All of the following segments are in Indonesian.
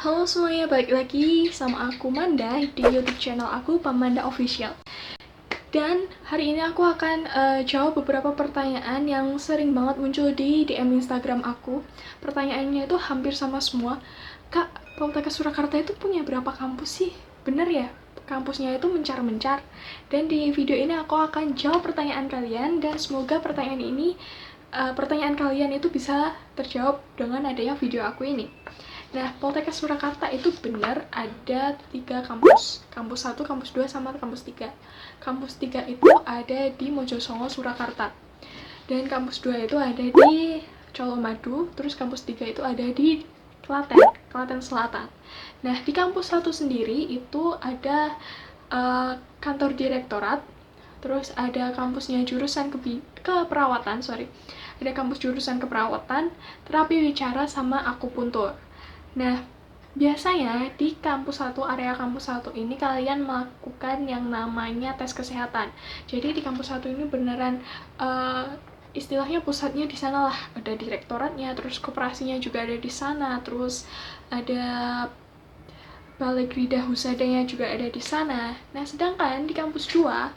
Halo semuanya, balik lagi sama aku Manda di YouTube channel aku Pamanda Official. Dan hari ini aku akan jawab beberapa pertanyaan yang sering banget muncul di DM Instagram aku. Pertanyaannya itu hampir sama semua. Kak, Poltekkes Surakarta itu punya berapa kampus sih? Bener ya? Kampusnya itu mencar-mencar. Dan di video ini aku akan jawab pertanyaan kalian dan semoga pertanyaan kalian itu bisa terjawab dengan adanya video aku ini. Nah, Poltekkes Surakarta itu benar ada 3 kampus. Kampus 1, kampus 2, sama kampus 3. Kampus 3 itu ada di Mojosongo, Surakarta. Dan kampus 2 itu ada di Colomadu, terus kampus 3 itu ada di Klaten Selatan. Nah, di kampus 1 sendiri itu ada kantor direktorat, terus ada kampusnya jurusan keperawatan, ada kampus jurusan keperawatan, terapi wicara, sama akupuntur. Nah, biasanya di area kampus 1 ini kalian melakukan yang namanya tes kesehatan. Jadi di kampus 1 ini beneran istilahnya pusatnya di sana lah. Ada direktoratnya, terus koperasinya juga ada di sana, terus ada Balai Gridah Husadanya juga ada di sana. Nah, sedangkan di kampus 2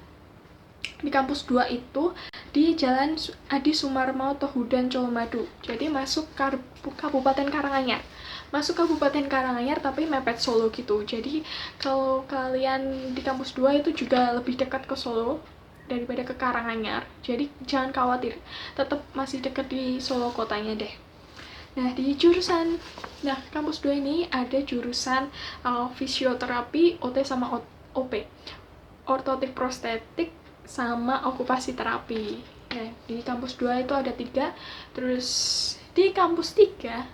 itu di Jalan Adi Sumarmo Tohudan Colomadu. Jadi masuk Kabupaten Karanganyar. Tapi mepet Solo gitu. Jadi kalau kalian di kampus 2 itu juga lebih dekat ke Solo daripada ke Karanganyar. Jadi jangan khawatir, tetap masih dekat di Solo kotanya deh. Nah, kampus 2 ini ada jurusan fisioterapi, OT sama OP. Ortotik prostetik sama okupasi terapi. Nah, di kampus 2 itu ada 3. Terus di kampus 3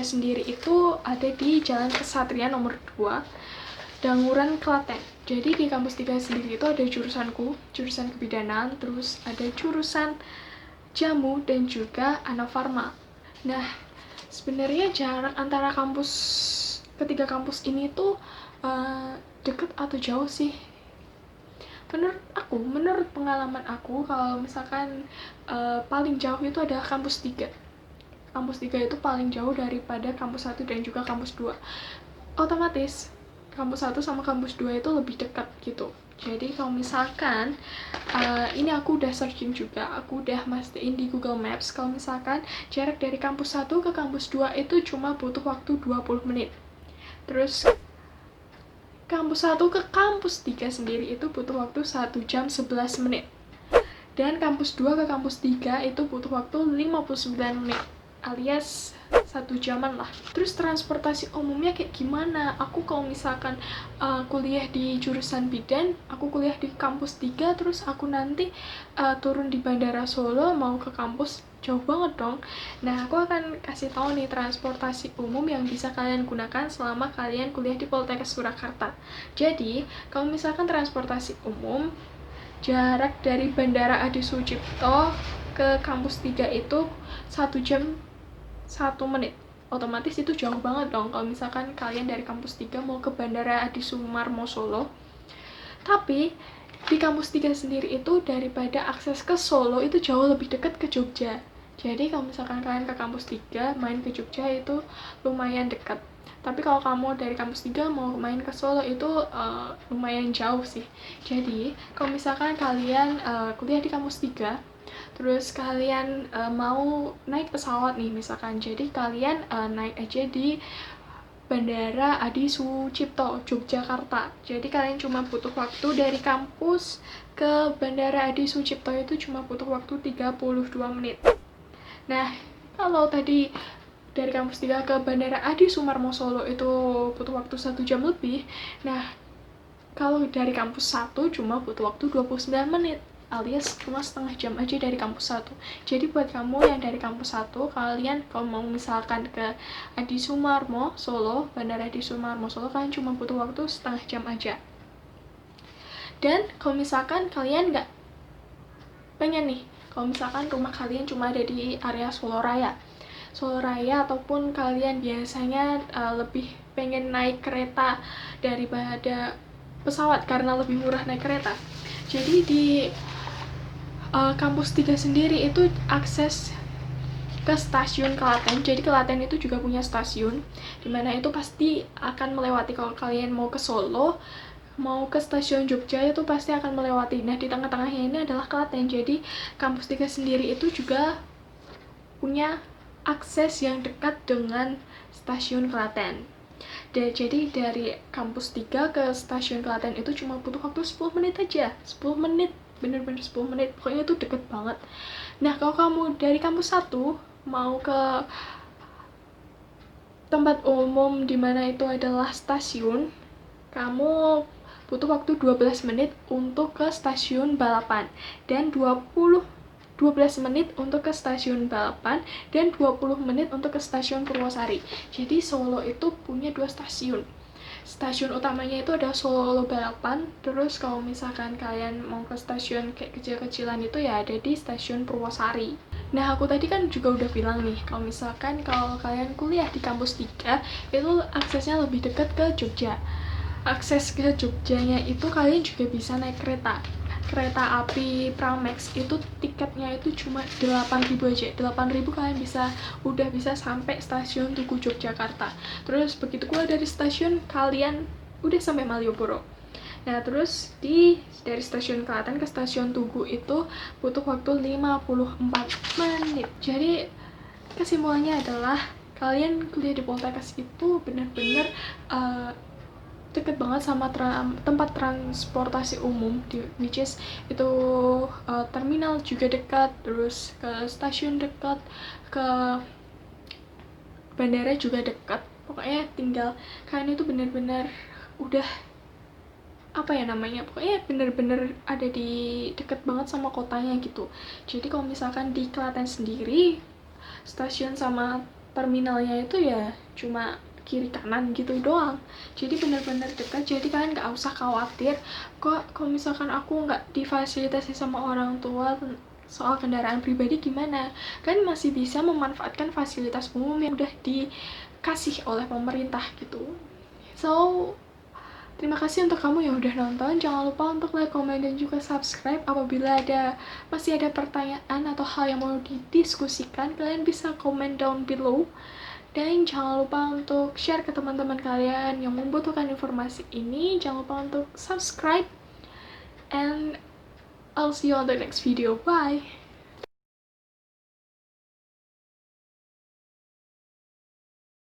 sendiri itu ada di Jalan Kesatria nomor 2, Danguran, Klaten. Jadi di kampus 3 sendiri itu ada jurusanku, jurusan kebidanan, terus ada jurusan jamu dan juga Anafarma. Nah, sebenarnya jarak antara ketiga kampus ini tuh deket atau jauh sih? Menurut pengalaman aku, kalau misalkan paling jauh itu adalah kampus 3. Kampus 3 itu paling jauh daripada kampus 1 dan juga kampus 2. Otomatis kampus 1 sama kampus 2 itu lebih dekat gitu. Jadi kalau misalkan ini aku udah searching juga, aku udah mastiin di Google Maps, kalau misalkan jarak dari kampus 1 ke kampus 2 itu cuma butuh waktu 20 menit. Terus kampus 1 ke kampus 3 sendiri itu butuh waktu 1 jam 11 menit. Dan kampus 2 ke kampus 3 itu butuh waktu 59 menit, alias 1 jaman lah. Terus transportasi umumnya kayak gimana? Aku kalau misalkan kuliah di jurusan bidan, aku kuliah di kampus 3, terus aku nanti turun di Bandara Solo mau ke kampus, jauh banget dong. Nah, aku akan kasih tahu nih transportasi umum yang bisa kalian gunakan selama kalian kuliah di Poltekkes Surakarta. Jadi, kalau misalkan transportasi umum, jarak dari Bandara Adi Sucipto ke kampus 3 itu 1 jam 1 menit. Otomatis itu jauh banget dong kalau misalkan kalian dari kampus 3 mau ke Bandara Adi Sumarmo Solo. Tapi di kampus 3 sendiri itu daripada akses ke Solo itu jauh lebih dekat ke Jogja. Jadi kalau misalkan kalian ke kampus 3 main ke Jogja itu lumayan dekat. Tapi kalau kamu dari kampus 3 mau main ke Solo itu lumayan jauh sih. Jadi kalau misalkan kalian kuliah di kampus 3, terus kalian mau naik pesawat nih misalkan, jadi kalian naik aja di Bandara Adi Sucipto, Yogyakarta. Jadi kalian cuma butuh waktu dari kampus ke Bandara Adi Sucipto itu cuma butuh waktu 32 menit. Nah, kalau tadi dari kampus 3 ke Bandara Adi Sumarmo Solo itu butuh waktu 1 jam lebih. Nah, kalau dari kampus 1 cuma butuh waktu 29 menit, alias cuma setengah jam aja dari kampus 1. Jadi buat kamu yang dari kampus 1, kalian kalau mau misalkan ke Adi Sumarmo Solo, Bandara Adi Sumarmo Solo, kalian cuma butuh waktu setengah jam aja. Dan kalau misalkan kalian nggak pengen nih, kalau misalkan rumah kalian cuma ada di area Solo Raya, ataupun kalian biasanya lebih pengen naik kereta daripada pesawat karena lebih murah naik kereta. Jadi di kampus 3 sendiri itu akses ke stasiun Klaten. Jadi Klaten itu juga punya stasiun, dimana itu pasti akan melewati, kalau kalian mau ke Solo, mau ke stasiun Jogja itu pasti akan melewati. Nah, di tengah-tengahnya ini adalah Klaten. Jadi kampus 3 sendiri itu juga punya akses yang dekat dengan stasiun Klaten. Jadi dari kampus 3 ke stasiun Klaten itu cuma butuh waktu 10 menit aja. 10 menit, bener-bener 10 menit. Pokoknya itu deket banget. Nah, kalau kamu dari kampus 1 mau ke tempat umum dimana itu adalah stasiun, kamu butuh waktu 12 menit untuk ke stasiun balapan, dan 12 menit untuk ke stasiun balapan, dan 20 menit untuk ke stasiun Purwosari. Jadi Solo itu punya 2 stasiun. Stasiun utamanya itu ada Solo Balapan, terus kalau misalkan kalian mau ke stasiun kayak kecil-kecilan itu ya ada di stasiun Purwosari. Nah, aku tadi kan juga udah bilang nih, kalau misalkan kalau kalian kuliah di kampus 3, itu aksesnya lebih dekat ke Jogja. Akses ke Jogjanya itu kalian juga bisa naik kereta api Pramex. Itu tiketnya itu cuma 8.000 aja. 8.000 kalian udah bisa sampai stasiun Tugu Yogyakarta. Terus begitu keluar dari stasiun, kalian udah sampai Malioboro. Nah, terus dari stasiun Klaten ke stasiun Tugu itu butuh waktu 54 menit. Jadi kesimpulannya adalah kalian kuliah di Poltekkes itu benar-benar deket banget sama tempat transportasi umum, which is itu terminal juga dekat, terus ke stasiun dekat, ke bandara juga dekat. Pokoknya tinggal kalian itu bener-bener udah pokoknya bener-bener ada di deket banget sama kotanya gitu. Jadi kalau misalkan di Klaten sendiri, stasiun sama terminalnya itu ya cuma kiri kanan gitu doang, jadi benar-benar dekat. Jadi kalian nggak usah khawatir kok kalau misalkan aku nggak difasilitasi sama orang tua soal kendaraan pribadi gimana. Kan masih bisa memanfaatkan fasilitas umum yang udah dikasih oleh pemerintah gitu. So, terima kasih untuk kamu yang udah nonton. Jangan lupa untuk like, komen, dan juga subscribe. Apabila masih ada pertanyaan atau hal yang mau didiskusikan, kalian bisa komen down below. Dan jangan lupa untuk share ke teman-teman kalian yang membutuhkan informasi ini. Jangan lupa untuk subscribe. And I'll see you on the next video. Bye!